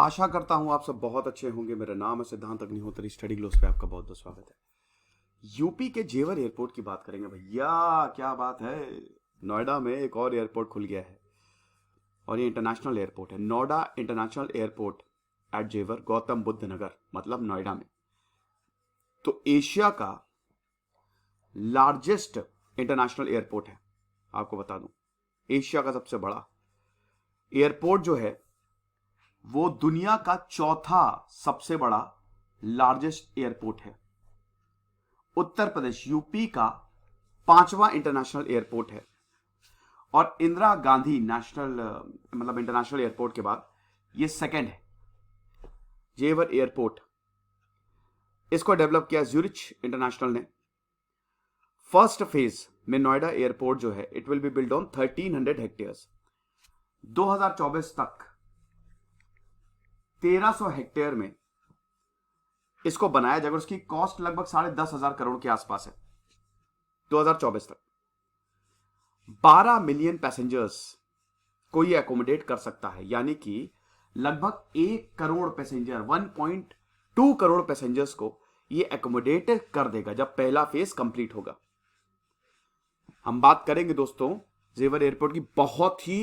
आशा करता हूं आप सब बहुत अच्छे होंगे। मेरा नाम है सिद्धांत अग्निहोत्री। स्टडी ग्लोस पे आपका बहुत बहुत स्वागत है। यूपी के जेवर एयरपोर्ट की बात करेंगे भैया। क्या बात है, नोएडा में एक और एयरपोर्ट खुल गया है और ये इंटरनेशनल एयरपोर्ट है। नोएडा इंटरनेशनल एयरपोर्ट एट जेवर, गौतम बुद्ध नगर, मतलब नोएडा में। तो एशिया का लार्जेस्ट इंटरनेशनल एयरपोर्ट है। आपको बता दूं, एशिया का सबसे बड़ा एयरपोर्ट जो है वो दुनिया का चौथा सबसे बड़ा लार्जेस्ट एयरपोर्ट है। उत्तर प्रदेश यूपी का पांचवा इंटरनेशनल एयरपोर्ट है और इंदिरा गांधी नेशनल मतलब इंटरनेशनल एयरपोर्ट के बाद ये सेकंड है। जेवर एयरपोर्ट इसको डेवलप किया ज्यूरिच इंटरनेशनल ने। फर्स्ट फेज में नोएडा एयरपोर्ट जो है it will be build on 1300 hectares. 2024 तक 1300 हेक्टेयर में इसको बनाया जाएगा। उसकी कॉस्ट लगभग 10,500 करोड़ के आसपास है। 2024 तक 12 मिलियन पैसेंजर्स को ये एकोमोडेट कर सकता है, यानी कि लगभग 1 करोड़ पैसेंजर, 1.2 करोड़ पैसेंजर्स को ये एकोमोडेट कर देगा जब पहला फेज कंप्लीट होगा। हम बात करेंगे दोस्तों जेवर एयरपोर्ट की। बहुत ही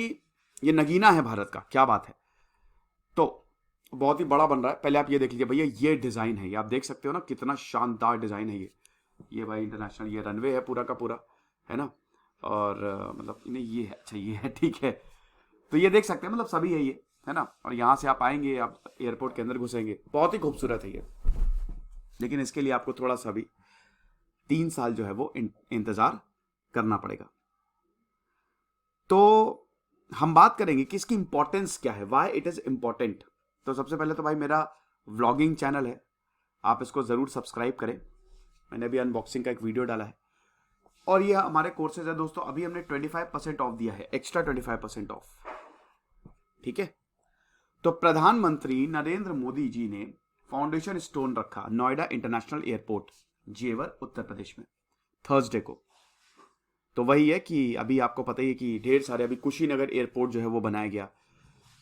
ये नगीना है भारत का, क्या बात है। तो बहुत ही बड़ा बन रहा है। पहले आप ये देख लीजिए भैया, ये डिजाइन है, ये आप देख सकते हो ना, कितना शानदार डिजाइन है ये भाई इंटरनेशनल। ये रनवे है पूरा का पूरा, है ना। और मतलब नहीं, ये है, अच्छा ये है, ठीक है। तो ये देख सकते हैं, मतलब सभी है ये, है ना। और यहाँ से आप आएंगे, आप एयरपोर्ट के अंदर घुसेंगे। बहुत ही खूबसूरत है ये, लेकिन इसके लिए आपको थोड़ा सा भी 3 साल जो है वो इंतजार करना पड़ेगा। तो हम बात करेंगे कि इसकी इंपॉर्टेंस क्या है, वाई इट इज इंपॉर्टेंट। तो सबसे पहले तो भाई मेरा व्लॉगिंग चैनल है, आप इसको जरूर सब्सक्राइब करें। मैंने अभी अनबॉक्सिंग का एक वीडियो डाला है और ये हमारे कोर्सेज है दोस्तों। अभी हमने 25% ऑफ दिया है, एक्स्ट्रा 25% ऑफ, ठीक है। तो प्रधानमंत्री नरेंद्र मोदी जी ने फाउंडेशन स्टोन रखा नोएडा इंटरनेशनल एयरपोर्ट जेवर उत्तर प्रदेश में थर्सडे को। तो वही है कि अभी आपको पता ही है कि ढेर सारे अभी कुशीनगर एयरपोर्ट जो है वो बनाया गया।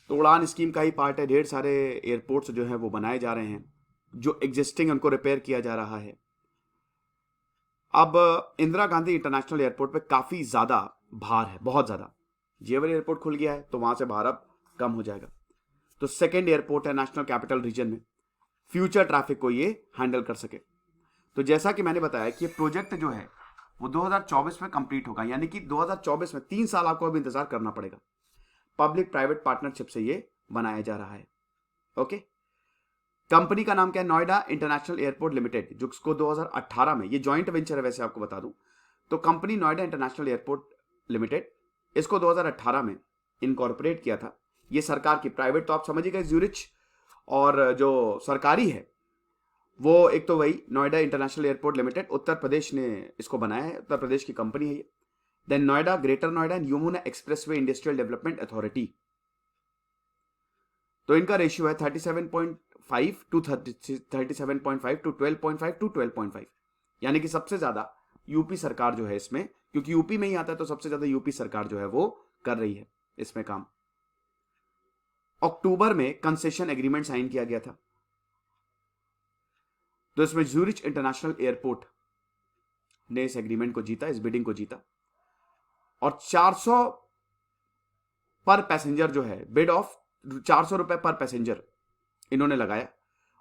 तो उड़ान स्कीम का ही पार्ट है। ढेर सारे एयरपोर्ट्स जो है वो बनाए जा रहे हैं, जो एग्जिस्टिंग उनको रिपेयर किया जा रहा है। अब इंदिरा गांधी इंटरनेशनल एयरपोर्ट पे काफी ज्यादा भार है, बहुत ज्यादा। जेवर एयरपोर्ट खुल गया है तो वहां से भार अब कम हो जाएगा। तो सेकेंड एयरपोर्ट है नेशनल कैपिटल रीजन में, फ्यूचर ट्रैफिक को ये हैंडल कर सके। तो जैसा कि मैंने बताया कि ये प्रोजेक्ट जो है वो 2024 में कंप्लीट होगा, यानी कि 2024 में 3 साल आपको अब इंतजार करना पड़ेगा। पब्लिक प्राइवेट पार्टनरशिप से ये बनाया जा रहा है। ओके, कंपनी का नाम क्या है? नोएडा इंटरनेशनल एयरपोर्ट लिमिटेड, जिसको 2018 में, ये जॉइंट वेंचर है वैसे आपको बता दूं। तो company Noida international airport limited, इसको 2018 में इनकॉर्पोरेट किया था। ये सरकार की, प्राइवेट तो आप समझिएगा ज्यूरिच, और जो सरकारी है वो एक तो वही Noida international airport limited, Uttar Pradesh ने इसको बनाया है, उत्तर प्रदेश की कंपनी है ये। Then Noida, greater Noida and Yamuna expressway industrial development authority. तो इनका रेशियो है 37.5 टू 37.5 टू 12.5 टू 12.5, यानी कि सबसे ज्यादा यूपी सरकार जो है इसमें, क्योंकि यूपी में ही आता है तो सबसे ज्यादा यूपी सरकार जो है वो कर रही है इसमें काम। अक्टूबर में कंसेशन एग्रीमेंट साइन किया गया था। तो इसमें ज्यूरिच इंटरनेशनल एयरपोर्ट ने इस एग्रीमेंट को जीता, इस बिडिंग को जीता। और 400 पर पैसेंजर जो है, बिड ऑफ 400 रुपए पर पैसेंजर इन्होंने लगाया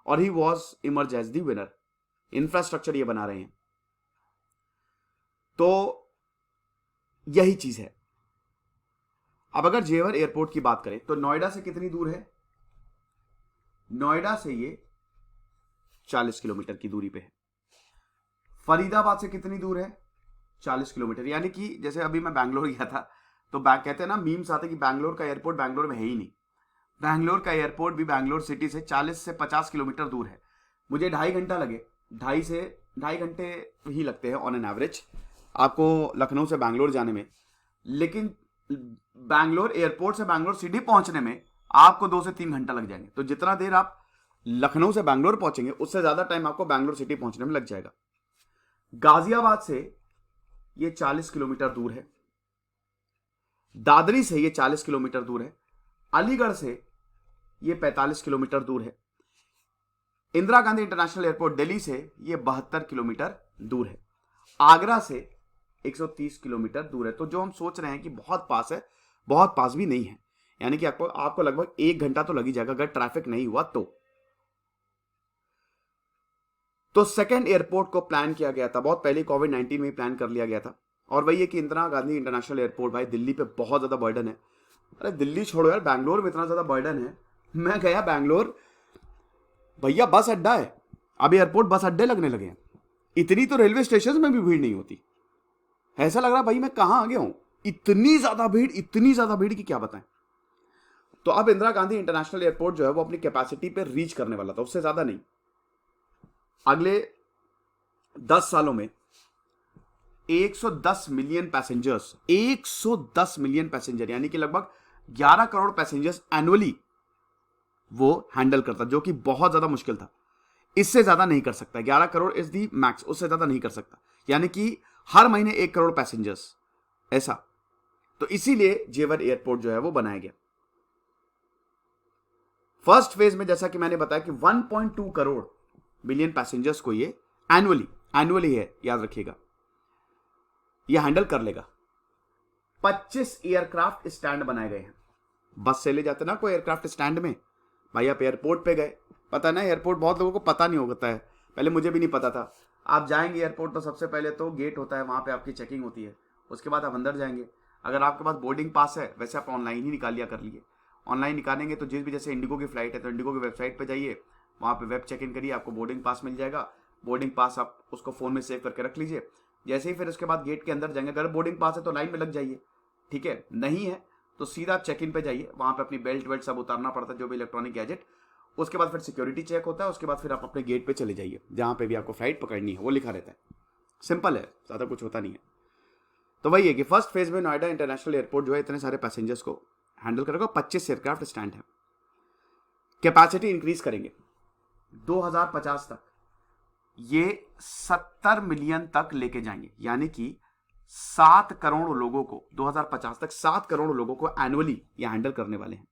और he was emerge as the winner. Infrastructure ये बना रहे हैं। तो यही चीज है। अब अगर जेवर एयरपोर्ट की बात करें तो नोएडा से कितनी दूर है? नोएडा से ये 40 किलोमीटर की दूरी पे है। फरीदाबाद से कितनी दूर है? 40 किलोमीटर। यानी कि जैसे अभी मैं बैंगलोर गया था तो कहते हैं ना, मीम्स आते कि बैंगलोर का एयरपोर्ट बैंगलोर में है ही नहीं। बैंगलोर का एयरपोर्ट भी बैंगलोर सिटी से 40 से 50 किलोमीटर दूर है। मुझे 2.5 घंटा लगे, 2.5 घंटे ही लगते हैं ऑन एन एवरेज आपको लखनऊ से बैंगलोर जाने में। लेकिन बैंगलोर एयरपोर्ट से बैंगलोर सिटी पहुंचने में आपको 2 से 3 घंटा लग जाएंगे। तो जितना देर आप लखनऊ से बैंगलोर पहुंचेंगे उससे ज्यादा टाइम आपको बैंगलोर सिटी पहुंचने में लग जाएगा। गाजियाबाद से ये 40 किलोमीटर दूर है। दादरी से ये 40 किलोमीटर दूर है। अलीगढ़ से ये 45 किलोमीटर दूर है। इंदिरा गांधी इंटरनेशनल एयरपोर्ट दिल्ली से ये 72 किलोमीटर दूर है। आगरा से 130 किलोमीटर दूर है। तो जो हम सोच रहे हैं कि बहुत पास है, बहुत पास भी नहीं है, यानी कि आपको लगभग 1 घंटा तो लग ही जाएगा अगर ट्रैफिक नहीं हुआ तो सेकंड एयरपोर्ट को प्लान किया गया था, बहुत पहले कोविड-19 में प्लान कर लिया गया था, और वही है कि इंदिरा गांधी इंटरनेशनल एयरपोर्ट भाई दिल्ली पे बहुत ज्यादा बर्डन है। अरे दिल्ली छोड़ो यार, बैंगलोर में इतना ज्यादा बर्डन है। मैं गया बैंगलोर, भैया बस अड्डा है, अब एयरपोर्ट बस अड्डे लगने लगे हैं। इतनी तो रेलवे स्टेशन में भी भीड़ नहीं होती। ऐसा लग रहा भाई मैं कहां आ गया हूं, इतनी ज्यादा भीड़ की क्या बताएं। तो अब इंदिरा गांधी इंटरनेशनल एयरपोर्ट जो है वो अपनी कैपेसिटी पे रीच करने वाला था, उससे ज्यादा नहीं। अगले 10 सालों में 110 मिलियन पैसेंजर्स, 110 मिलियन पैसेंजर यानी कि लगभग 11 करोड़ पैसेंजर्स एनुअली वो हैंडल करता, जो कि बहुत ज्यादा मुश्किल था। इससे ज्यादा नहीं कर सकता, 11 करोड़ इज दी मैक्स, उससे ज्यादा नहीं कर सकता, यानी कि हर महीने 1 करोड़ पैसेंजर्स ऐसा। तो इसीलिए जेवर एयरपोर्ट जो है वो बनाया गया। फर्स्ट फेज में जैसा कि मैंने बताया कि 1.2 करोड़ मिलियन पैसेंजर्स को ये एनुअली है, याद रखिएगा, ये हैंडल कर लेगा। 25 एयरक्राफ्ट स्टैंड बनाए गए हैं। बस से ले जाते ना कोई एयरक्राफ्ट स्टैंड में, भाई आप एयरपोर्ट पे गए, पता ना एयरपोर्ट बहुत लोगों को पता नहीं होता है, पहले मुझे भी नहीं पता था। आप जाएंगे एयरपोर्ट तो सबसे पहले तो गेट होता है, वहां पे आपकी चेकिंग होती है, उसके बाद आप अंदर जाएंगे। अगर आपके पास बोर्डिंग पास है, वैसे आप ऑनलाइन ही निकाल लिया कर लिए, ऑनलाइन निकालेंगे तो जिस भी, जैसे इंडिगो की फ्लाइट है तो इंडिगो की वेबसाइट पे जाइए, वहां पे वेब चेक इन करिए, आपको बोर्डिंग पास मिल जाएगा। बोर्डिंग पास आप उसको फोन में सेव करके रख लीजिए। जैसे ही फिर उसके बाद गेट के अंदर जाएंगे, अगर बोर्डिंग पास है तो लाइन में लग जाइए, ठीक है, नहीं है तो सीधा आप चेक इन पे जाइए, वहां पे अपनी बेल्ट सब उतारना पड़ता है, जो भी इलेक्ट्रॉनिक गैजेट। उसके बाद फिर सिक्योरिटी चेक होता है, उसके बाद फिर आप अपने गेट पे चले जाइए, जहां पे भी आपको फ्लाइट पकड़नी है वो लिखा रहता है। सिंपल है, ज्यादा कुछ होता नहीं है। तो वही है कि फर्स्ट फेज में नोएडा इंटरनेशनल एयरपोर्ट जो है इतने सारे पैसेंजर्स को हैंडल करेगा। 25 एयरक्राफ्ट स्टैंड है, कैपेसिटी इंक्रीज करेंगे 2050 तक, ये 70 मिलियन तक लेके जाएंगे, यानी कि 7 करोड़ लोगों को 2050 तक 7 करोड़ लोगों को एनुअली ये हैंडल करने वाले हैं,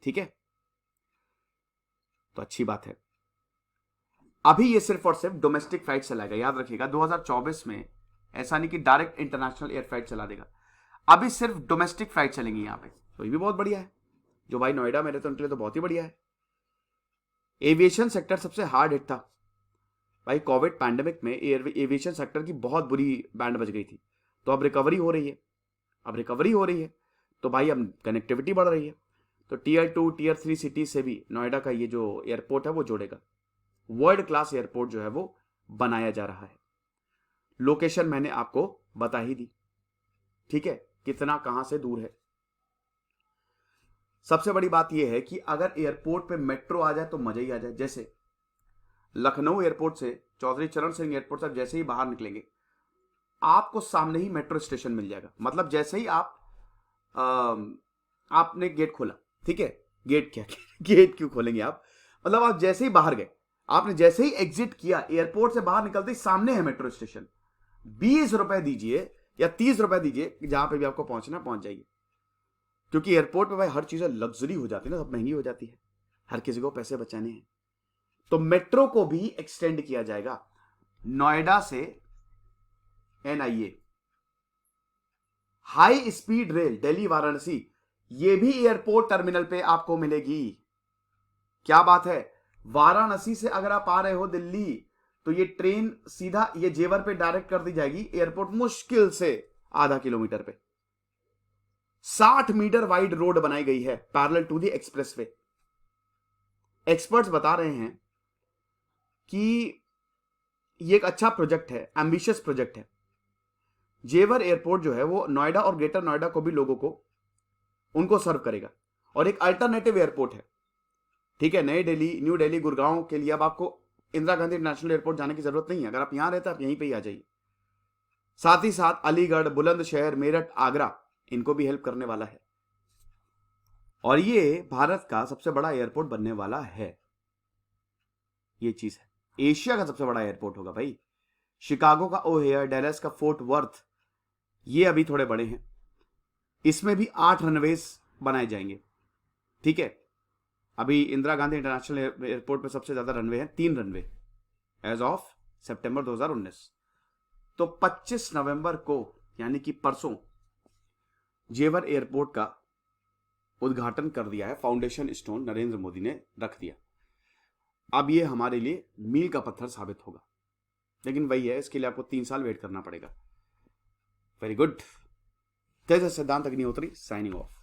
ठीक है। तो अच्छी बात है। अभी ये सिर्फ और सिर्फ डोमेस्टिक फ्लाइट चलाएगा, याद रखिएगा 2024 में ऐसा नहीं कि डायरेक्ट इंटरनेशनल एयर फ्लाइट चला देगा, अभी सिर्फ डोमेस्टिक फ्लाइट चलेंगी यहाँ पे। तो ये भी बहुत बढ़िया है, जो भाई नोएडा में रहते हैं उनके लिए तो बहुत ही बढ़िया है। एविएशन सेक्टर सबसे हार्ड हिट था भाई, कोविड पैंडेमिक में एविएशन सेक्टर की बहुत बुरी बैंड बज गई थी। तो अब रिकवरी हो रही है, तो भाई अब कनेक्टिविटी बढ़ रही है। तो Tier 2 Tier 3 सिटी से भी नोएडा का ये जो एयरपोर्ट है वो जोड़ेगा। वर्ल्ड क्लास एयरपोर्ट जो है वो बनाया जा रहा है। लोकेशन मैंने आपको बता ही दी, ठीक है, कितना कहां से दूर है। सबसे बड़ी बात यह है कि अगर एयरपोर्ट पे मेट्रो आ जाए तो मजा ही आ जाए। जैसे लखनऊ एयरपोर्ट से, चौधरी चरण सिंह एयरपोर्ट से जैसे ही बाहर निकलेंगे, आपको सामने ही मेट्रो स्टेशन मिल जाएगा। मतलब जैसे ही आपने गेट खोला, ठीक है, गेट क्यों खोलेंगे आप, मतलब आप जैसे ही बाहर गए, आपने जैसे ही एग्जिट किया, एयरपोर्ट से बाहर निकलते ही सामने है मेट्रो स्टेशन। 20 रुपए दीजिए या 30 रुपए दीजिए, जहां पे भी आपको पहुंचना पहुंच जाइए। क्योंकि एयरपोर्ट पे भाई हर चीजें लग्जरी हो जाती है ना, सब महंगी हो जाती है, हर किसी को पैसे बचाने हैं। तो मेट्रो को भी एक्सटेंड किया जाएगा, नोएडा से NIA, high speed rail Delhi Varanasi, ये भी एयरपोर्ट टर्मिनल पे आपको मिलेगी। क्या बात है, वाराणसी से अगर आप आ रहे हो दिल्ली तो ये ट्रेन सीधा ये जेवर पे डायरेक्ट कर दी जाएगी, एयरपोर्ट मुश्किल से आधा किलोमीटर पे। 60 मीटर वाइड रोड बनाई गई है parallel to the expressway. Experts बता रहे हैं कि ये एक अच्छा प्रोजेक्ट है, एम्बिशियस प्रोजेक्ट है। जेवर एयरपोर्ट जो है वो नोएडा और ग्रेटर नोएडा को भी लोगों को उनको सर्व करेगा, और एक अल्टरनेटिव एयरपोर्ट है, ठीक है। नई दिल्ली, न्यू दिल्ली, गुड़गांव के लिए अब आपको इंदिरा गांधी नेशनल एयरपोर्ट जाने की जरूरत नहीं है। अगर आप यहां रहते हैं आप यहीं पे ही आ जाइए। साथ ही साथ अलीगढ़, बुलंदशहर, मेरठ, आगरा, इनको भी हेल्प करने वाला है। और ये भारत का सबसे बड़ा एयरपोर्ट बनने वाला है, ये चीज है। एशिया का सबसे बड़ा एयरपोर्ट होगा भाई। शिकागो का ओहेयर, डैलस का फोर्ट वर्थ, ये अभी थोड़े बड़े हैं। इसमें भी 8 रनवेज बनाए जाएंगे, ठीक है। अभी इंदिरा गांधी इंटरनेशनल एयरपोर्ट पे सबसे ज़्यादा रनवे हैं, 3 रनवे एज ऑफ सितंबर 2019। तो 25 नवंबर को यानी कि परसों जेवर एयरपोर्ट का उद्घाटन कर दिया है, फाउंडेशन स्टोन नरेंद्र मोदी ने रख दिया। अब ये हमारे लिए मील का पत्थर साबित होगा, लेकिन वही है, इसके लिए आपको 3 साल वेट करना पड़ेगा। Very good. तेज सिद्धांत अग्निहोत्री साइनिंग ऑफ।